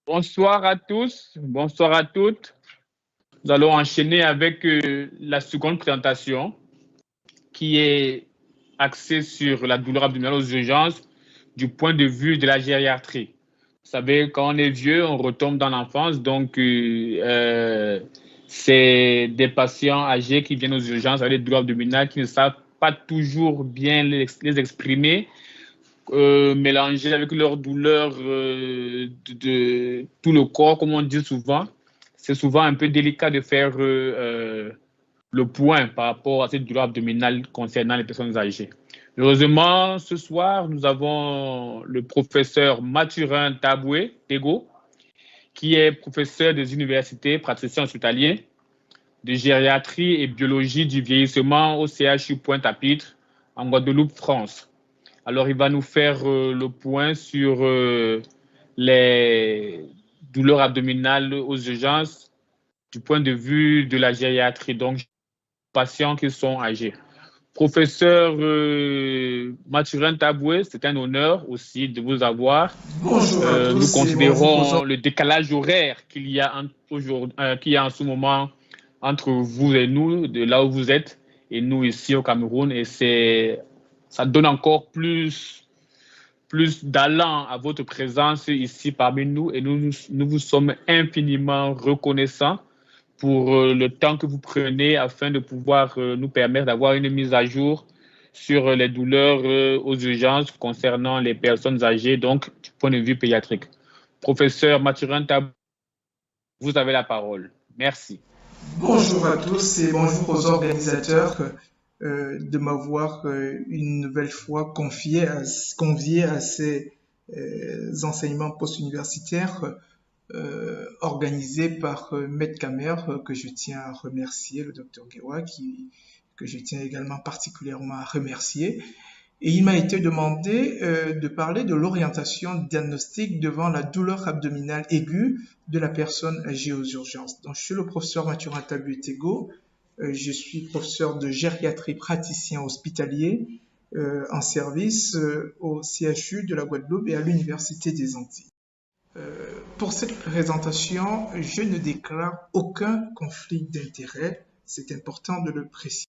Bonsoir à tous, bonsoir à toutes. Nous allons enchaîner avec la seconde présentation qui est axée sur la douleur abdominale aux urgences du point de vue de la gériatrie. Vous savez, quand on est vieux, on retombe dans l'enfance, donc c'est des patients âgés qui viennent aux urgences avec des douleurs abdominales qui ne savent pas toujours bien les exprimer. Mélangées avec leur douleur de tout le corps, comme on dit souvent. C'est souvent un peu délicat de faire le point par rapport à cette douleur abdominale concernant les personnes âgées. Heureusement, ce soir, nous avons le professeur Mathurin Taboué Tego, qui est professeur des universités, praticien hospitalier de gériatrie et biologie du vieillissement au CHU Pointe-à-Pitre, en Guadeloupe, France. Alors, il va nous faire le point sur les douleurs abdominales aux urgences du point de vue de la gériatrie, donc patients qui sont âgés. Professeur Mathurin Taboué, c'est un honneur aussi de vous avoir. Bonjour à tous. Nous considérons le décalage horaire qu'il y a en ce moment entre vous et nous, de là où vous êtes, et nous ici au Cameroun, et ça donne encore plus d'allant à votre présence ici parmi nous, et nous vous sommes infiniment reconnaissants pour le temps que vous prenez afin de pouvoir nous permettre d'avoir une mise à jour sur les douleurs aux urgences concernant les personnes âgées, donc du point de vue pédiatrique. Professeur Mathurin Taboué, vous avez la parole. Merci. Bonjour à tous et bonjour aux organisateurs de m'avoir une nouvelle fois convié à ces enseignements post-universitaires organisés par Maître Kamer, que je tiens à remercier, le docteur Guéwa, que je tiens également particulièrement à remercier. Et il m'a été demandé de parler de l'orientation diagnostique devant la douleur abdominale aiguë de la personne âgée aux urgences. Donc, je suis le professeur Mathurin Taboué Tego. Je suis professeur de gériatrie praticien hospitalier en service au CHU de la Guadeloupe et à l'Université des Antilles. Pour cette présentation, je ne déclare aucun conflit d'intérêt. C'est important de le préciser.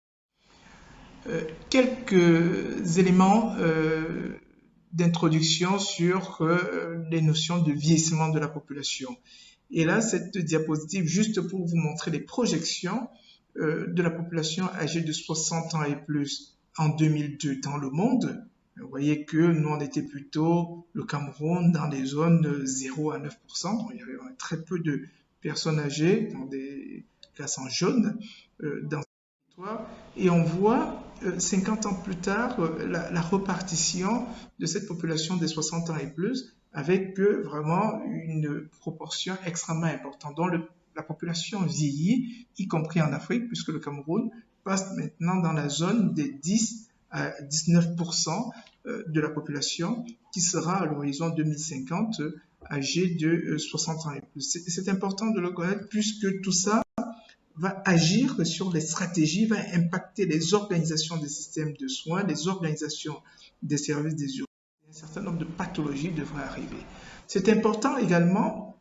Quelques éléments d'introduction sur les notions de vieillissement de la population. Et là, cette diapositive, juste pour vous montrer les projections de la population âgée de 60 ans et plus en 2002 dans le monde. Vous voyez que nous, on était plutôt, le Cameroun, dans les zones de 0 à 9%. Donc, il y avait très peu de personnes âgées dans des classes en jaune dans ce territoire. Et on voit 50 ans plus tard, la repartition de cette population des 60 ans et plus, avec vraiment une proportion extrêmement importante, dont la population vieillit, y compris en Afrique, puisque le Cameroun passe maintenant dans la zone des 10 à 19% de la population, qui sera à l'horizon 2050 âgée de 60 ans et plus. C'est important de le connaître, puisque tout ça va agir sur les stratégies, va impacter les organisations des systèmes de soins, les organisations des services des urgences. Un certain nombre de pathologies devraient arriver. C'est important également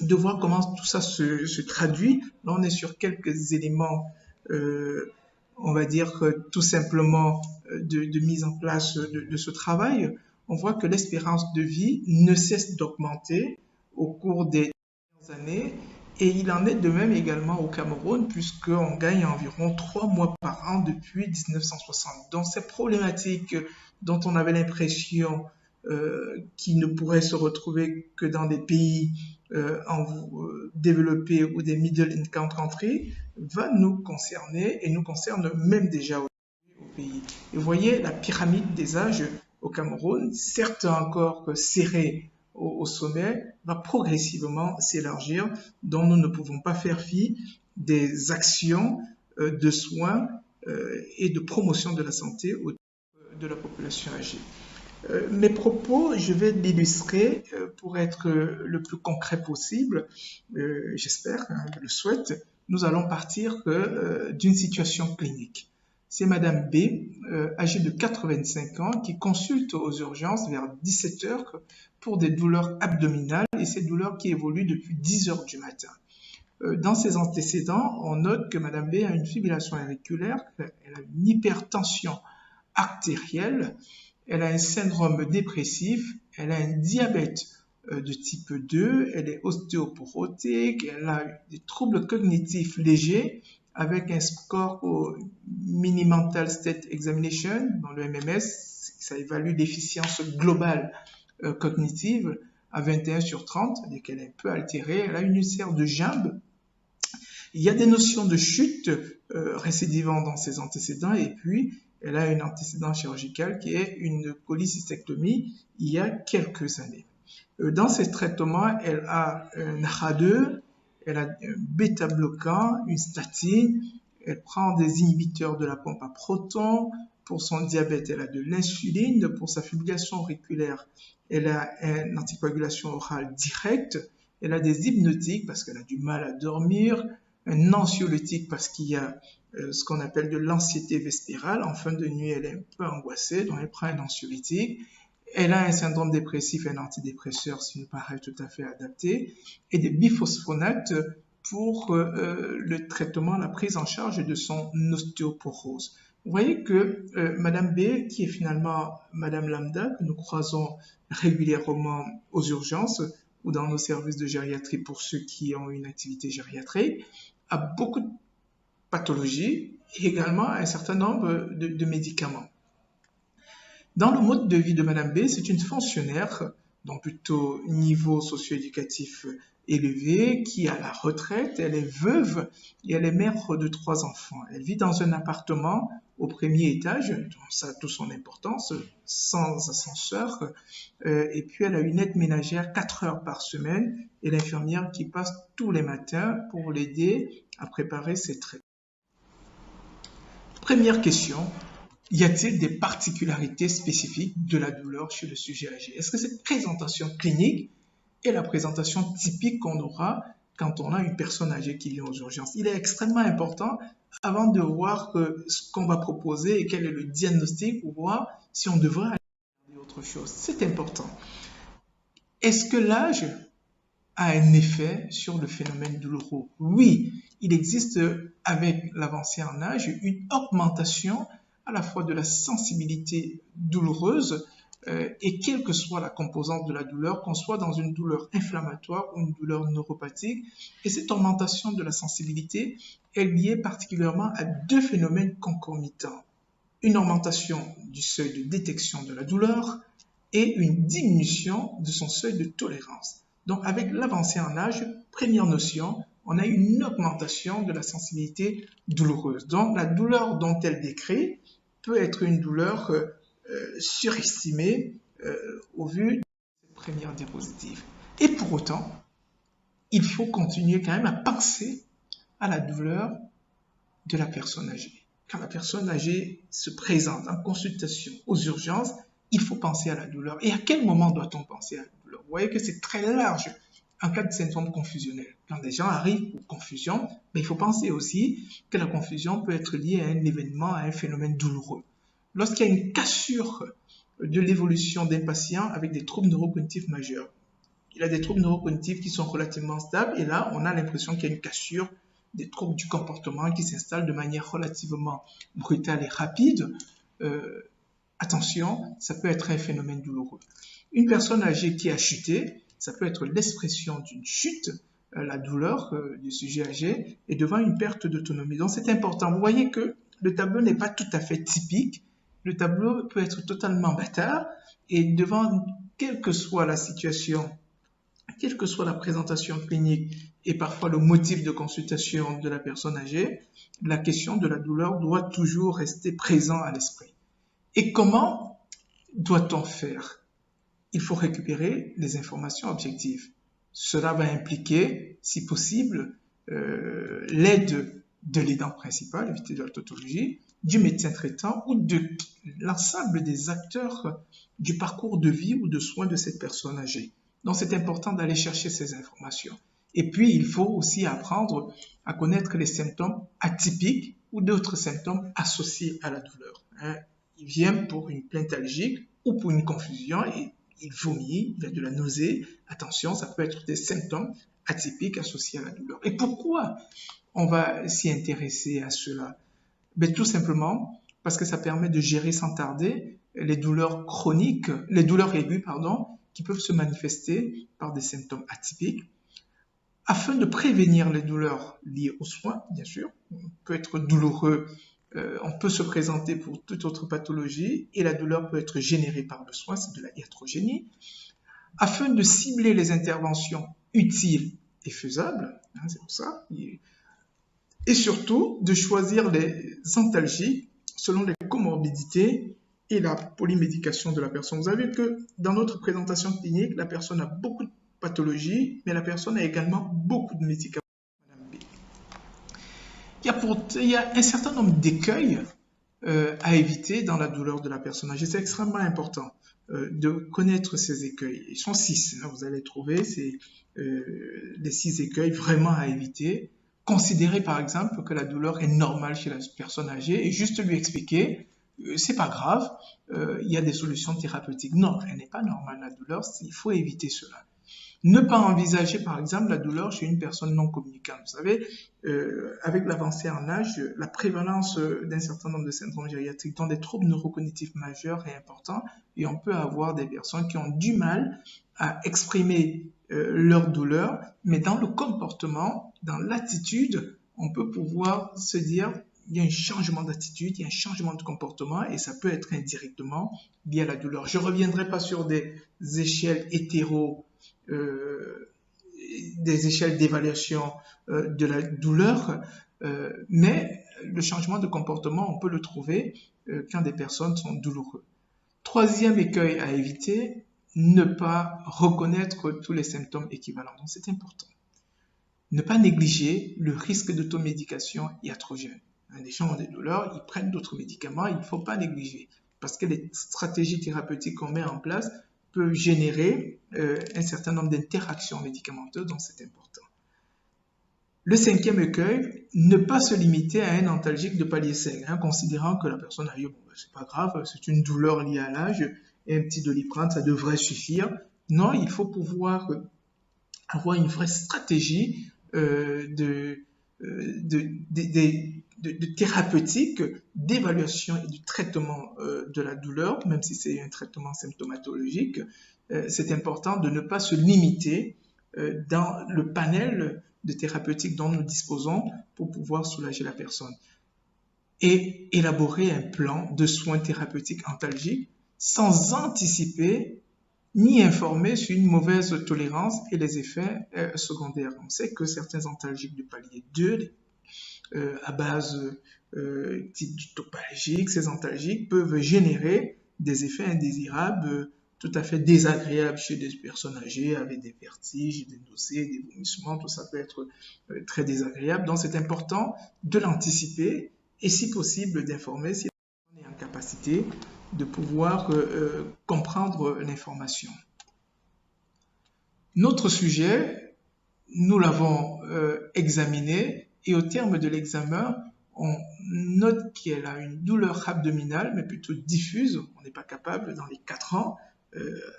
de voir comment tout ça se traduit. Là, on est sur quelques éléments, on va dire tout simplement de mise en place de ce travail. On voit que l'espérance de vie ne cesse d'augmenter au cours des dernières années. Et il en est de même également au Cameroun, puisqu'on gagne environ 3 mois par an depuis 1960. Donc, ces problématiques dont on avait l'impression qu'ils ne pourraient se retrouver que dans des pays développés ou des middle income countries, va nous concerner et nous concerne même déjà au pays. Et vous voyez la pyramide des âges au Cameroun, certes encore serrée au sommet, va progressivement s'élargir, dont nous ne pouvons pas faire fi des actions de soins et de promotion de la santé de la population âgée. Mes propos, je vais l'illustrer pour être le plus concret possible, j'espère, je le souhaite. Nous allons partir d'une situation clinique. c'est Madame B, âgée de 85 ans, qui consulte aux urgences vers 17 heures pour des douleurs abdominales et ces douleurs qui évoluent depuis 10 heures du matin. Dans ses antécédents, on note que Madame B a une fibrillation auriculaire, elle a une hypertension artérielle, elle a un syndrome dépressif, elle a un diabète de type 2, elle est ostéoporotique, elle a des troubles cognitifs légers avec un score au Mini Mental State Examination, dans le MMS, ça évalue l'efficience globale cognitive à 21 sur 30, c'est-à-dire qu'elle est un peu altérée, elle a une ulcère de jambe. Il y a des notions de chute récidivant dans ses antécédents et puis elle a un antécédent chirurgical qui est une cholécystectomie il y a quelques années. Dans ses traitements, elle a un AHA2, elle a un bêta-bloquant, une statine, elle prend des inhibiteurs de la pompe à protons. Pour son diabète, elle a de l'insuline. Pour sa fibrillation auriculaire, elle a une anticoagulation orale directe. Elle a des hypnotiques parce qu'elle a du mal à dormir, un anxiolytique parce qu'il y a ce qu'on appelle de l'anxiété vespérale. En fin de nuit, elle est un peu angoissée, donc elle prend un anxiolytique. Elle a un syndrome dépressif et un antidépresseur, ce qui nous paraît tout à fait adapté, et des biphosphonates pour le traitement, la prise en charge de son ostéoporose. Vous voyez que Madame B, qui est finalement Madame Lambda, que nous croisons régulièrement aux urgences ou dans nos services de gériatrie pour ceux qui ont une activité gériatrique, a beaucoup de pathologies et également un certain nombre de médicaments. Dans le mode de vie de Madame B, c'est une fonctionnaire, donc plutôt niveau socio-éducatif élevé, qui est à la retraite, elle est veuve et elle est mère de 3 enfants. Elle vit dans un appartement au premier étage, donc ça a toute son importance, sans ascenseur, et puis elle a une aide ménagère 4 heures par semaine et l'infirmière qui passe tous les matins pour l'aider à préparer ses traitements. Première question. Y a-t-il des particularités spécifiques de la douleur chez le sujet âgé? Est-ce que cette présentation clinique est la présentation typique qu'on aura quand on a une personne âgée qui vient aux urgences? Il est extrêmement important, avant de voir ce qu'on va proposer et quel est le diagnostic, pour voir si on devrait aller autre chose. C'est important. Est-ce que l'âge a un effet sur le phénomène douloureux? Oui, il existe avec l'avancée en âge une augmentation à la fois de la sensibilité douloureuse et quelle que soit la composante de la douleur, qu'on soit dans une douleur inflammatoire ou une douleur neuropathique. Et cette augmentation de la sensibilité est liée particulièrement à 2 phénomènes concomitants. Une augmentation du seuil de détection de la douleur et une diminution de son seuil de tolérance. Donc avec l'avancée en âge, première notion, on a une augmentation de la sensibilité douloureuse. Donc la douleur dont elle décrit peut être une douleur surestimée au vu de cette première diapositive. Et pour autant, il faut continuer quand même à penser à la douleur de la personne âgée. Quand la personne âgée se présente en consultation aux urgences, il faut penser à la douleur. Et à quel moment doit-on penser à la douleur? Vous voyez que c'est très large en cas de syndrome confusionnel. Quand des gens arrivent aux confusions, mais il faut penser aussi que la confusion peut être liée à un événement, à un phénomène douloureux. Lorsqu'il y a une cassure de l'évolution d'un patient avec des troubles neurocognitifs majeurs, il a des troubles neurocognitifs qui sont relativement stables et là, on a l'impression qu'il y a une cassure des troubles du comportement qui s'installent de manière relativement brutale et rapide. Attention, ça peut être un phénomène douloureux. Une personne âgée qui a chuté, ça peut être l'expression d'une chute, la douleur du sujet âgé est devant une perte d'autonomie. Donc c'est important. Vous voyez que le tableau n'est pas tout à fait typique. Le tableau peut être totalement bâtard et devant quelle que soit la situation, quelle que soit la présentation clinique et parfois le motif de consultation de la personne âgée, la question de la douleur doit toujours rester présent à l'esprit. Et comment doit-on faire? Il faut récupérer les informations objectives. Cela va impliquer, si possible, l'aide de l'aidant principal, éviter de la tautologie, du médecin traitant ou de l'ensemble des acteurs du parcours de vie ou de soins de cette personne âgée. Donc, c'est important d'aller chercher ces informations. Et puis, il faut aussi apprendre à connaître les symptômes atypiques ou d'autres symptômes associés à la douleur. Il vient pour une plainte algique ou pour une confusion et il vomit, il a de la nausée. Attention, ça peut être des symptômes atypiques associés à la douleur. Et pourquoi on va s'y intéresser à cela? Tout simplement parce que ça permet de gérer sans tarder les douleurs chroniques, les douleurs aiguës, qui peuvent se manifester par des symptômes atypiques, afin de prévenir les douleurs liées aux soins, bien sûr. On peut être douloureux, on peut se présenter pour toute autre pathologie et la douleur peut être générée par le soin, c'est de la iatrogénie, afin de cibler les interventions utiles et faisables, c'est pour ça, et surtout de choisir les antalgiques selon les comorbidités et la polymédication de la personne. Vous avez vu que dans notre présentation clinique, la personne a beaucoup de pathologies, mais la personne a également beaucoup de médicaments. Il y a un certain nombre d'écueils à éviter dans la douleur de la personne âgée. C'est extrêmement important de connaître ces écueils. Ils sont 6, vous allez trouver, c'est les 6 écueils vraiment à éviter. Considérer par exemple que la douleur est normale chez la personne âgée et juste lui expliquer c'est pas grave, il y a des solutions thérapeutiques. Non, elle n'est pas normale la douleur, il faut éviter cela. Ne pas envisager par exemple la douleur chez une personne non communicante. Vous savez, avec l'avancée en âge, la prévalence d'un certain nombre de syndromes gériatriques, dont des troubles neurocognitifs majeurs est important, et on peut avoir des personnes qui ont du mal à exprimer leur douleur, mais dans le comportement, dans l'attitude, on peut pouvoir se dire il y a un changement d'attitude, il y a un changement de comportement et ça peut être indirectement lié à la douleur. Je ne reviendrai pas sur des échelles des échelles d'évaluation de la douleur, mais le changement de comportement, on peut le trouver quand des personnes sont douloureuses. Troisième écueil à éviter, ne pas reconnaître tous les symptômes équivalents. Donc, c'est important. Ne pas négliger le risque d'automédication iatrogène. Les gens ont des douleurs, ils prennent d'autres médicaments, il ne faut pas négliger parce que les stratégies thérapeutiques qu'on met en place peuvent générer un certain nombre d'interactions médicamenteuses, donc c'est important. Le cinquième écueil, ne pas se limiter à un antalgique de palier 5, considérant que la personne a eu, c'est pas grave, c'est une douleur liée à l'âge, et un petit Doliprane, ça devrait suffire. Non, il faut pouvoir avoir une vraie stratégie de thérapeutique, d'évaluation et de traitement de la douleur, même si c'est un traitement symptomatologique. C'est important de ne pas se limiter dans le panel de thérapeutiques dont nous disposons pour pouvoir soulager la personne. Et élaborer un plan de soins thérapeutiques antalgiques sans anticiper ni informer sur une mauvaise tolérance et les effets secondaires. On sait que certains antalgiques de palier 2, à base type topalgique, ces antalgiques peuvent générer des effets indésirables tout à fait désagréables chez des personnes âgées avec des vertiges, des nausées, des vomissements, tout ça peut être très désagréable. Donc c'est important de l'anticiper et si possible d'informer si la personne est en capacité de pouvoir comprendre l'information. Notre sujet, nous l'avons examiné et au terme de l'examen, on note qu'elle a une douleur abdominale, mais plutôt diffuse. On n'est pas capable, dans les 4 ans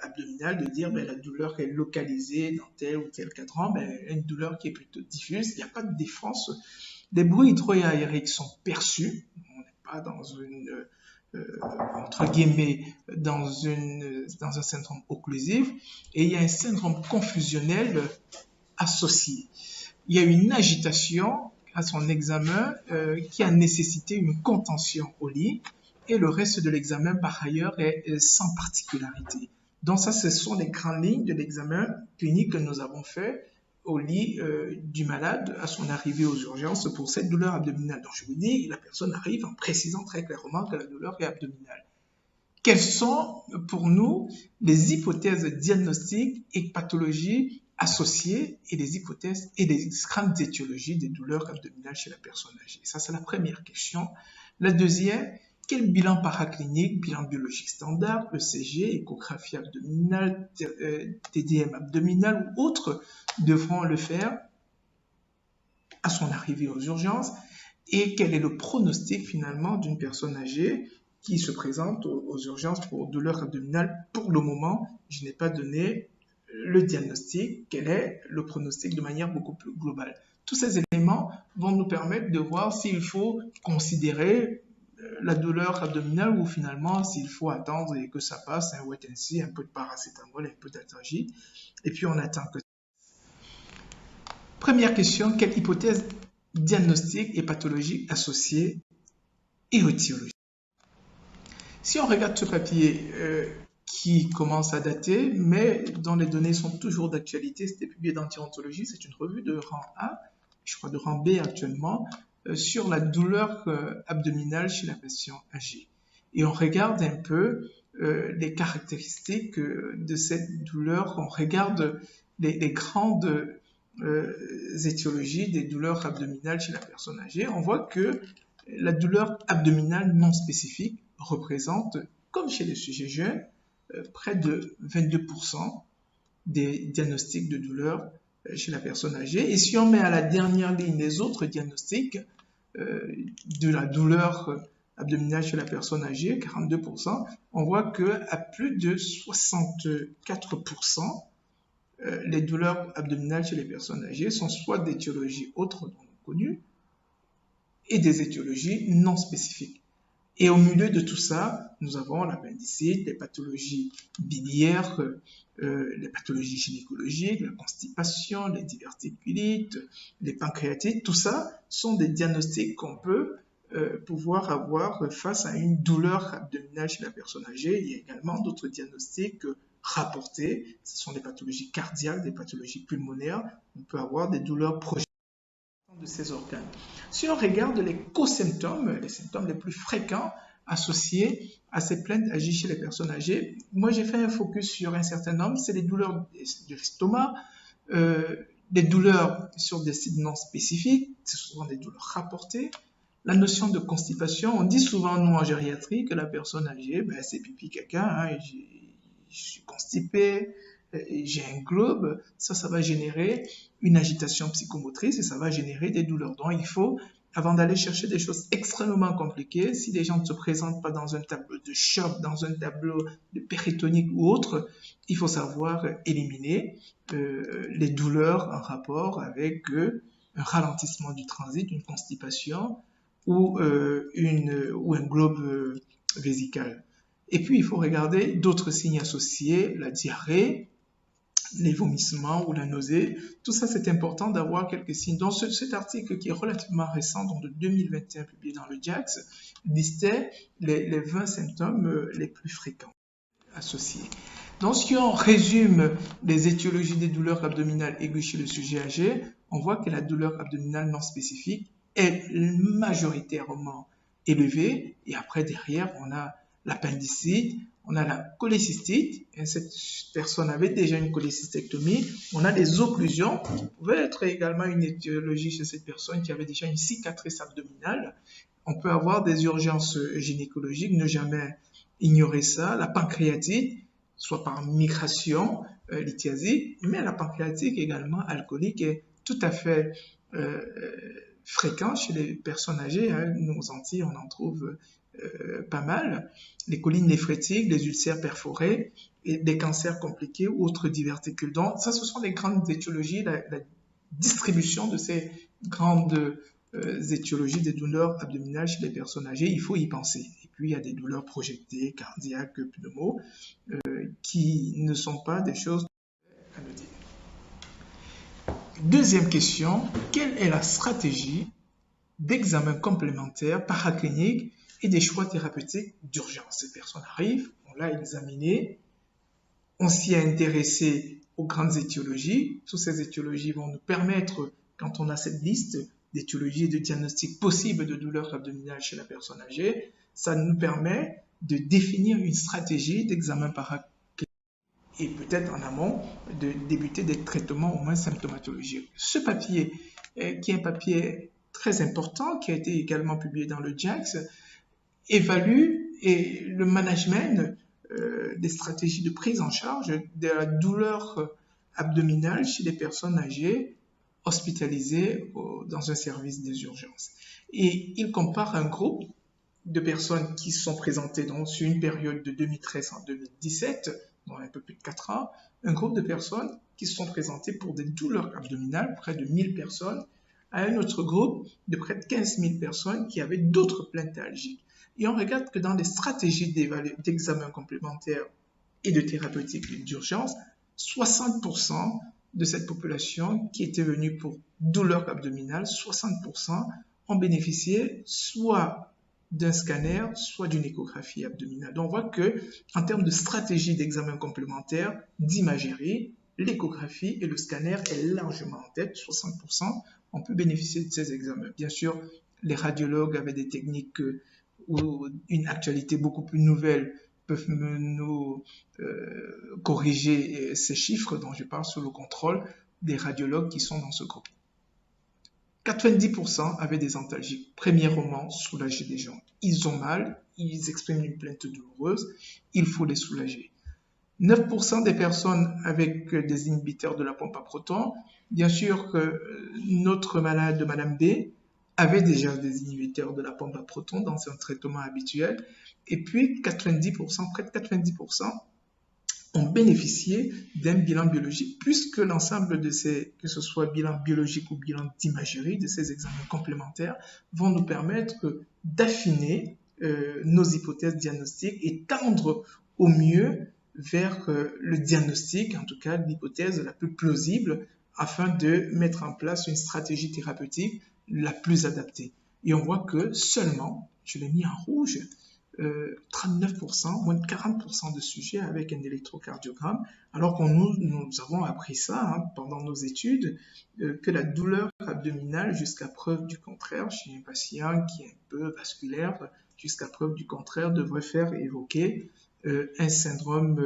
abdominales, de dire la douleur est localisée dans tel ou tel cadran. Une douleur qui est plutôt diffuse. Il n'y a pas de défense. Les bruits hydroaériques sont perçus. On n'est pas dans une entre guillemets, dans un syndrome occlusif, et il y a un syndrome confusionnel associé. Il y a une agitation à son examen qui a nécessité une contention au lit, et le reste de l'examen, par ailleurs, est sans particularité. Donc ça, ce sont les grandes lignes de l'examen clinique que nous avons fait au lit du malade à son arrivée aux urgences pour cette douleur abdominale. Donc je vous dis, la personne arrive en précisant très clairement que la douleur est abdominale. Quelles sont pour nous les hypothèses diagnostiques et pathologies associées et les hypothèses et les grandes étiologies des douleurs abdominales chez la personne âgée? Ça, c'est la première question. La deuxième, quel bilan paraclinique, bilan biologique standard, ECG, échographie abdominale, TDM abdominal ou autres devront le faire à son arrivée aux urgences? et quel est le pronostic finalement d'une personne âgée qui se présente aux urgences pour douleur abdominale. Pour le moment, je n'ai pas donné le diagnostic, quel est le pronostic de manière beaucoup plus globale. Tous ces éléments vont nous permettre de voir s'il faut considérer la douleur abdominale ou finalement s'il faut attendre et que ça passe, un wait and see, un peu de paracétamol, un peu d'allergie, et puis on attend que... Première question, quelle hypothèse diagnostique et pathologique associée et étiologique? Si on regarde ce papier qui commence à dater, mais dont les données sont toujours d'actualité, c'était publié dans Théontologie, c'est une revue de rang A, je crois de rang B actuellement, sur la douleur abdominale chez la patient âgée. Et on regarde un peu les caractéristiques de cette douleur, on regarde les grandes étiologies des douleurs abdominales chez la personne âgée. On voit que la douleur abdominale non spécifique représente, comme chez les sujets jeunes, près de 22% des diagnostics de douleur chez la personne âgée. Et si on met à la dernière ligne les autres diagnostics de la douleur abdominale chez la personne âgée, 42%, on voit qu'à plus de 64%, les douleurs abdominales chez les personnes âgées sont soit d'étiologie autre non connue et des étiologies non spécifiques. Et au milieu de tout ça, nous avons l'appendicite, les pathologies biliaires, les pathologies gynécologiques, la constipation, les diverticulites, les pancréatites. Tout ça sont des diagnostics qu'on peut pouvoir avoir face à une douleur abdominale chez la personne âgée. Il y a également d'autres diagnostics rapportés. Ce sont des pathologies cardiaques, des pathologies pulmonaires. On peut avoir des douleurs projetées de ces organes. Si on regarde les co-symptômes, les symptômes les plus fréquents associés à ces plaintes âgées chez les personnes âgées, moi j'ai fait un focus sur un certain nombre, c'est les douleurs de l'estomac, des douleurs sur des sites non spécifiques, c'est souvent des douleurs rapportées, la notion de constipation, on dit souvent nous en gériatrie que la personne âgée, c'est pipi caca, hein, je suis constipé, j'ai un globe, ça va générer une agitation psychomotrice et ça va générer des douleurs. Donc il faut, avant d'aller chercher des choses extrêmement compliquées, si les gens ne se présentent pas dans un tableau de choc, dans un tableau de péritonique ou autre, il faut savoir éliminer les douleurs en rapport avec un ralentissement du transit, une constipation ou un globe vésical. Et puis, il faut regarder d'autres signes associés, la diarrhée, les vomissements ou la nausée. Tout ça, c'est important d'avoir quelques signes. Dans cet article qui est relativement récent, donc de 2021, publié dans le JACS, listait les 20 symptômes les plus fréquents associés. Donc, si on résume les étiologies des douleurs abdominales aiguës chez le sujet âgé, on voit que la douleur abdominale non spécifique est majoritairement élevée. Et après, derrière, on a l'appendicite, on a la cholécystite, et cette personne avait déjà une cholécystectomie. On a des occlusions, qui pouvaient être également une étiologie chez cette personne qui avait déjà une cicatrice abdominale. On peut avoir des urgences gynécologiques, ne jamais ignorer ça. La pancréatite, soit par migration lithiasique, mais la pancréatite également alcoolique est tout à fait fréquent chez les personnes âgées. Hein. Nous, aux Antilles, on en trouve pas mal. Les colines néphrétiques, les ulcères perforés, et des cancers compliqués ou autres diverticules. Donc, ça, ce sont les grandes étiologies, la distribution de ces grandes étiologies des douleurs abdominales chez les personnes âgées, il faut y penser. Et puis, il y a des douleurs projetées, cardiaques, pneumo, qui ne sont pas des choses anodines. Deuxième question, quelle est la stratégie d'examen complémentaire paraclinique et des choix thérapeutiques d'urgence? Cette personne arrive, on l'a examinée, on s'y est intéressé aux grandes étiologies. Toutes ces étiologies vont nous permettre, quand on a cette liste d'étiologies et de diagnostics possibles de douleurs abdominales chez la personne âgée, ça nous permet de définir une stratégie d'examen paraclinique et peut-être en amont de débuter des traitements au moins symptomatologiques. Ce papier, qui est un papier très important, qui a été également publié dans le JACS, évalue le management des stratégies de prise en charge de la douleur abdominale chez les personnes âgées hospitalisés dans un service des urgences. Et il compare un groupe de personnes qui sont présentées sur une période de 2013 à 2017, dans un peu plus de 4 ans, un groupe de personnes qui sont présentées pour des douleurs abdominales, près de 1000 personnes, à un autre groupe de près de 15 000 personnes qui avaient d'autres plaintes algiques. Et on regarde que dans les stratégies d'examen complémentaires et de thérapeutique d'urgence, 60% de cette population qui était venue pour douleurs abdominales, 60% ont bénéficié soit d'un scanner, soit d'une échographie abdominale. Donc on voit que en termes de stratégie d'examen complémentaire, d'imagerie, l'échographie et le scanner est largement en tête, 60%, on peut bénéficier de ces examens. Bien sûr, les radiologues avaient des techniques ou une actualité beaucoup plus nouvelle peuvent nous corriger ces chiffres dont je parle sous le contrôle des radiologues qui sont dans ce groupe. 90% avaient des antalgiques, premièrement soulager des gens. Ils ont mal, ils expriment une plainte douloureuse, il faut les soulager. 9% des personnes avec des inhibiteurs de la pompe à protons, bien sûr que notre malade, Madame B, avait déjà des inhibiteurs de la pompe à protons dans son traitement habituel. Et puis 90%, près de 90%, ont bénéficié d'un bilan biologique, puisque l'ensemble de ces, que ce soit bilan biologique ou bilan d'imagerie, de ces examens complémentaires, vont nous permettre d'affiner nos hypothèses diagnostiques et tendre au mieux vers le diagnostic, en tout cas l'hypothèse la plus plausible, afin de mettre en place une stratégie thérapeutique la plus adaptée. Et on voit que seulement, je l'ai mis en rouge, 39%, moins de 40% de sujets avec un électrocardiogramme, alors que nous avons appris ça pendant nos études, que la douleur abdominale, jusqu'à preuve du contraire, chez un patient qui est un peu vasculaire, jusqu'à preuve du contraire, devrait faire évoquer un syndrome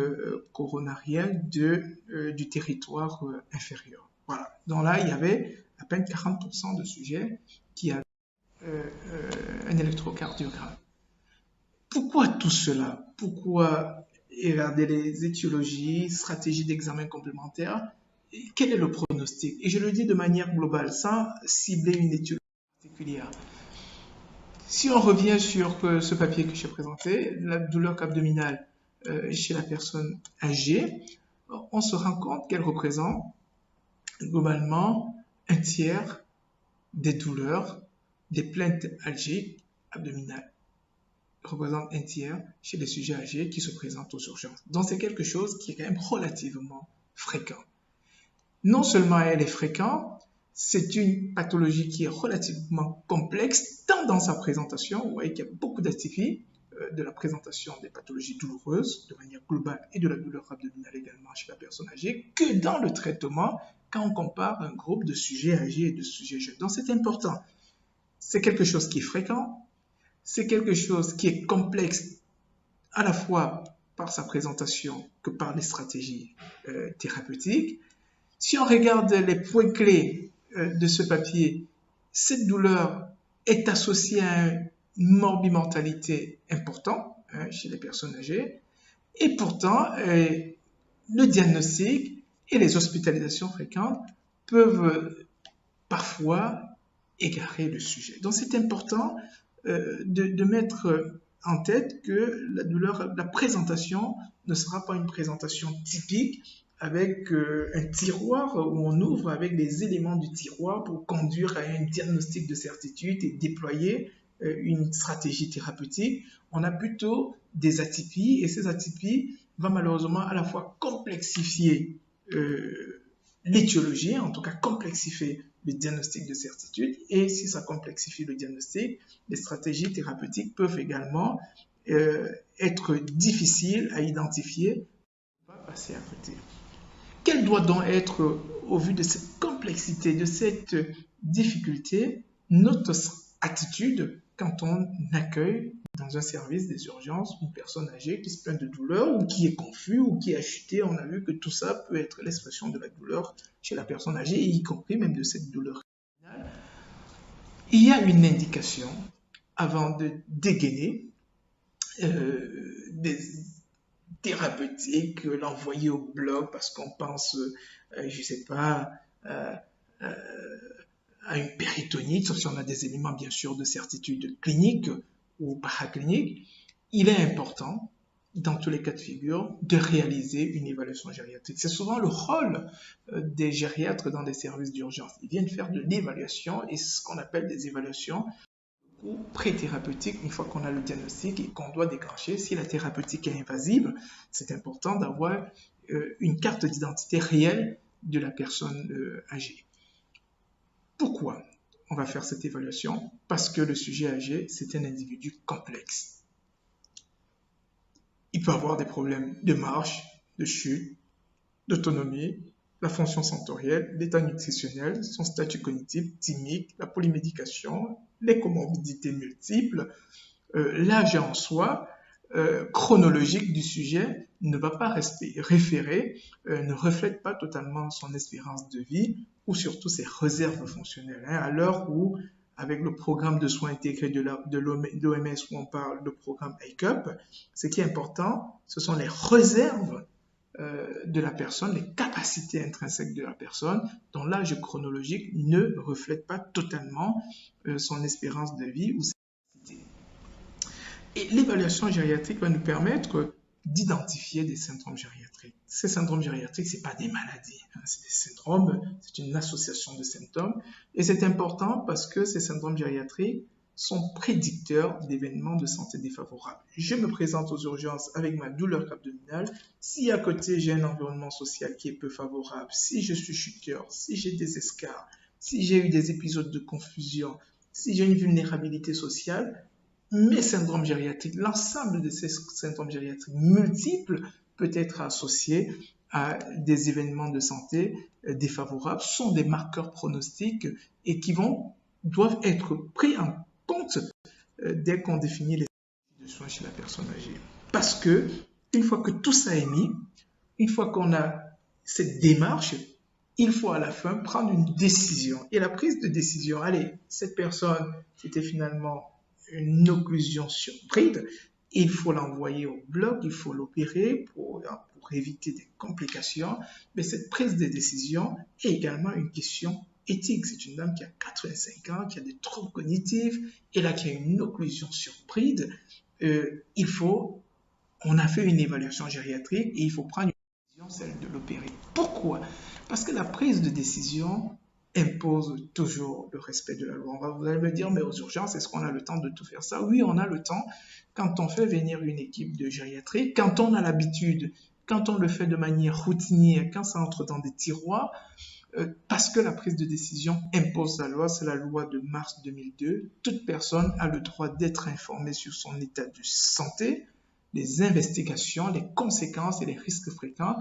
coronariel du territoire inférieur. Voilà. Donc là, il y avait à peine 40% de sujets qui avaient un électrocardiogramme. Pourquoi tout cela? Pourquoi regarder les étiologies, stratégies d'examen complémentaire? Quel est le pronostic? Et je le dis de manière globale, sans cibler une étiologie particulière. Si on revient sur ce papier que j'ai présenté, la douleur abdominale chez la personne âgée, on se rend compte qu'elle représente globalement un tiers des douleurs, des plaintes algiques abdominales. Représente un tiers chez les sujets âgés qui se présentent aux urgences. Donc c'est quelque chose qui est quand même relativement fréquent. Non seulement elle est fréquente, c'est une pathologie qui est relativement complexe, tant dans sa présentation, vous voyez qu'il y a beaucoup d'atypies de la présentation des pathologies douloureuses de manière globale et de la douleur abdominale également chez la personne âgée, que dans le traitement quand on compare un groupe de sujets âgés et de sujets jeunes. Donc c'est important. C'est quelque chose qui est fréquent, c'est quelque chose qui est complexe à la fois par sa présentation que par les stratégies thérapeutiques. Si on regarde les points clés de ce papier, cette douleur est associée à une morbimortalité importante chez les personnes âgées et pourtant le diagnostic et les hospitalisations fréquentes peuvent parfois égarer le sujet. Donc c'est important de mettre en tête que la présentation ne sera pas une présentation typique avec un tiroir où on ouvre avec les éléments du tiroir pour conduire à un diagnostic de certitude et déployer une stratégie thérapeutique. On a plutôt des atypies et ces atypies vont malheureusement à la fois complexifier l'étiologie, en tout cas complexifier le diagnostic de certitude, et si ça complexifie le diagnostic, les stratégies thérapeutiques peuvent également être difficiles à identifier, on va passer à côté. Quelle doit donc être, au vu de cette complexité, de cette difficulté, notre attitude quand on accueille dans un service des urgences une personne âgée qui se plaint de douleur ou qui est confus ou qui a chuté? On a vu que tout ça peut être l'expression de la douleur chez la personne âgée, y compris même de cette douleur. Il y a une indication avant de dégainer des thérapeutiques, l'envoyer au blog parce qu'on pense, je ne sais pas, à une péritonite, sauf si on a des éléments bien sûr de certitude clinique ou paraclinique, il est important, dans tous les cas de figure, de réaliser une évaluation gériatrique. C'est souvent le rôle des gériatres dans les services d'urgence. Ils viennent faire de l'évaluation et ce qu'on appelle des évaluations ou pré-thérapeutiques une fois qu'on a le diagnostic et qu'on doit déclencher. Si la thérapeutique est invasive, c'est important d'avoir une carte d'identité réelle de la personne âgée. Pourquoi on va faire cette évaluation? Parce que le sujet âgé, c'est un individu complexe. Il peut avoir des problèmes de marche, de chute, d'autonomie, la fonction sensorielle, l'état nutritionnel, son statut cognitif, thymique, la polymédication, les comorbidités multiples, l'âge en soi, chronologique du sujet ne va pas référer, ne reflète pas totalement son espérance de vie ou surtout ses réserves fonctionnelles. À l'heure où, avec le programme de soins intégrés de l'OMS où on parle de programme ACUP, ce qui est important, ce sont les réserves de la personne, les capacités intrinsèques de la personne, dont l'âge chronologique ne reflète pas totalement son espérance de vie ou ses capacités. Et l'évaluation gériatrique va nous permettre d'identifier des syndromes gériatriques. Ces syndromes gériatriques, ce n'est pas des maladies, hein, c'est des syndromes, c'est une association de symptômes. Et c'est important parce que ces syndromes gériatriques sont prédicteurs d'événements de santé défavorables. Je me présente aux urgences avec ma douleur abdominale. Si à côté j'ai un environnement social qui est peu favorable, si je suis chuteur, si j'ai des escarres, si j'ai eu des épisodes de confusion, si j'ai une vulnérabilité sociale, mes syndromes gériatriques, l'ensemble de ces syndromes gériatriques multiples peut être associé à des événements de santé défavorables, sont des marqueurs pronostiques et qui doivent être pris en compte dès qu'on définit les de soins chez la personne âgée. Parce que une fois que tout ça est mis, une fois qu'on a cette démarche, il faut à la fin prendre une décision. Et la prise de décision, allez, cette personne, c'était finalement une occlusion sur bride, il faut l'envoyer au bloc, il faut l'opérer pour éviter des complications. Mais cette prise de décision est également une question éthique. C'est une dame qui a 85 ans, qui a des troubles cognitifs, et là qui a une occlusion sur bride. On a fait une évaluation gériatrique et il faut prendre une décision, celle de l'opérer. Pourquoi? Parce que la prise de décision impose toujours le respect de la loi. Vous allez me dire, mais aux urgences, est-ce qu'on a le temps de tout faire ça? Oui, on a le temps quand on fait venir une équipe de gériatrie, quand on a l'habitude, quand on le fait de manière routinière, quand ça entre dans des tiroirs, parce que la prise de décision impose la loi, c'est la loi de mars 2002. Toute personne a le droit d'être informée sur son état de santé, les investigations, les conséquences et les risques fréquents,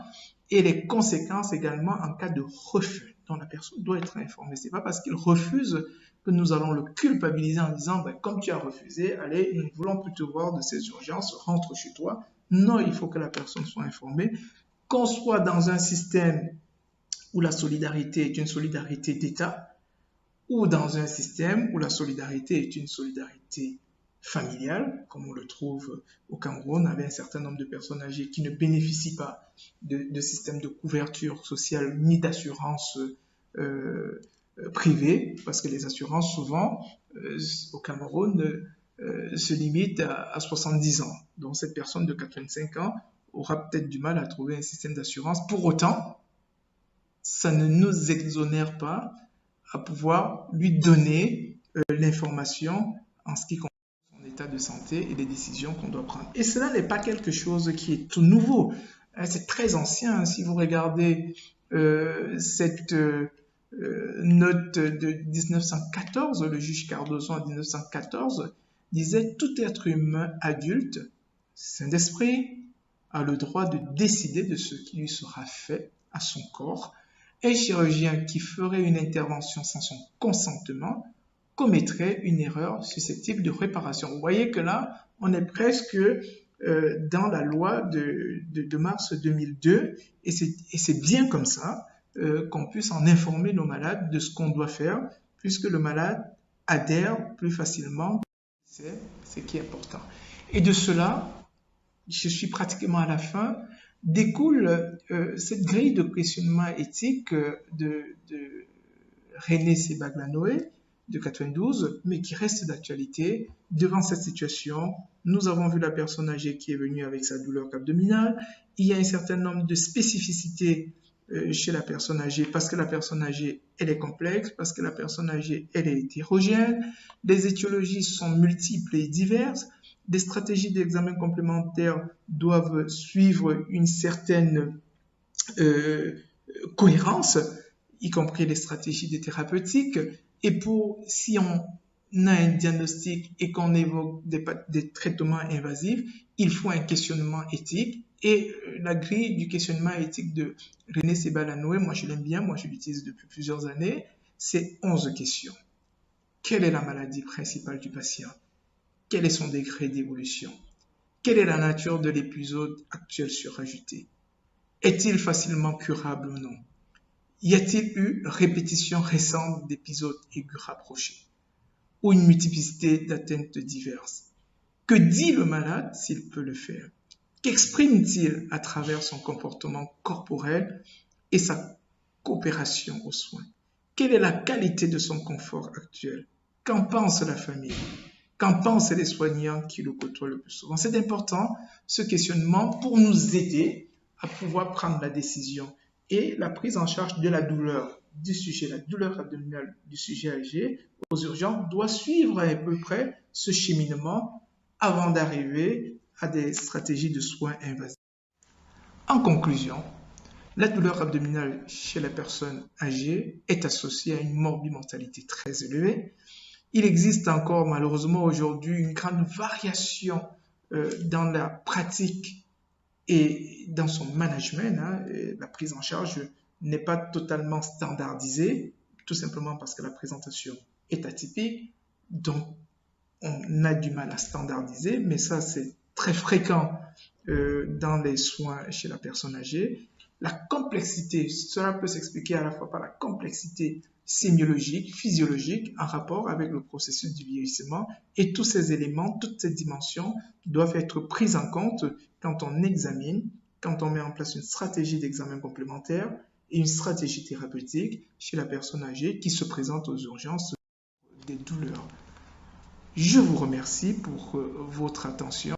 et les conséquences également en cas de refus. Donc la personne doit être informée. Ce n'est pas parce qu'il refuse que nous allons le culpabiliser en disant comme tu as refusé, allez, nous ne voulons plus te voir de ces urgences, rentre chez toi. Non, il faut que la personne soit informée. Qu'on soit dans un système où la solidarité est une solidarité d'État, ou dans un système où la solidarité est une solidarité familiale, comme on le trouve au Cameroun, avec un certain nombre de personnes âgées qui ne bénéficient pas de système de couverture sociale ni d'assurance privée, parce que les assurances, souvent, au Cameroun, se limitent à 70 ans. Donc, cette personne de 85 ans aura peut-être du mal à trouver un système d'assurance. Pour autant, ça ne nous exonère pas à pouvoir lui donner l'information en ce qui concerne son état de santé et les décisions qu'on doit prendre. Et cela n'est pas quelque chose qui est tout nouveau. C'est très ancien. Si vous regardez cette note de 1914, le juge Cardozo en 1914 disait « Tout être humain adulte, sain d'esprit, a le droit de décider de ce qui lui sera fait à son corps. Un chirurgien qui ferait une intervention sans son consentement commettrait une erreur susceptible de réparation. » Vous voyez que là, on est presque dans la loi de mars 2002, et c'est bien comme ça qu'on puisse en informer nos malades de ce qu'on doit faire, puisque le malade adhère plus facilement. C'est ce qui est important. Et de cela, je suis pratiquement à la fin, découle cette grille de questionnement éthique de René Sebaglanoé de 92, mais qui reste d'actualité. Devant cette situation, nous avons vu la personne âgée qui est venue avec sa douleur abdominale. Il y a un certain nombre de spécificités chez la personne âgée parce que la personne âgée, elle est complexe, parce que la personne âgée, elle est hétérogène. Les étiologies sont multiples et diverses. Des stratégies d'examen complémentaires doivent suivre une certaine cohérence, y compris les stratégies des thérapeutiques. Et si on a un diagnostic et qu'on évoque des traitements invasifs, il faut un questionnement éthique. Et la grille du questionnement éthique de René Sebaglanoé, moi je l'aime bien, moi je l'utilise depuis plusieurs années, c'est 11 questions. Quelle est la maladie principale du patient? Quel est son degré d'évolution? Quelle est la nature de l'épisode actuel surajouté? Est-il facilement curable ou non? Y a-t-il eu répétition récente d'épisodes aigus rapprochés ou une multiplicité d'atteintes diverses? Que dit le malade s'il peut le faire? Qu'exprime-t-il à travers son comportement corporel et sa coopération aux soins? Quelle est la qualité de son confort actuel? Qu'en pense la famille? Qu'en pensent les soignants qui le côtoient le plus souvent? C'est important, ce questionnement, pour nous aider à pouvoir prendre la décision. Et la prise en charge de la douleur du sujet, la douleur abdominale du sujet âgé aux urgences doit suivre à peu près ce cheminement avant d'arriver à des stratégies de soins invasives. En conclusion, la douleur abdominale chez la personne âgée est associée à une morbimortalité très élevée. Il existe encore malheureusement aujourd'hui une grande variation dans la pratique et dans son management. La prise en charge n'est pas totalement standardisée, tout simplement parce que la présentation est atypique, donc on a du mal à standardiser, mais ça c'est très fréquent dans les soins chez la personne âgée. La complexité, cela peut s'expliquer à la fois par la complexité sémiologique, physiologique, en rapport avec le processus du vieillissement, et tous ces éléments, toutes ces dimensions doivent être prises en compte quand on examine, quand on met en place une stratégie d'examen complémentaire et une stratégie thérapeutique chez la personne âgée qui se présente aux urgences des douleurs. Je vous remercie pour votre attention.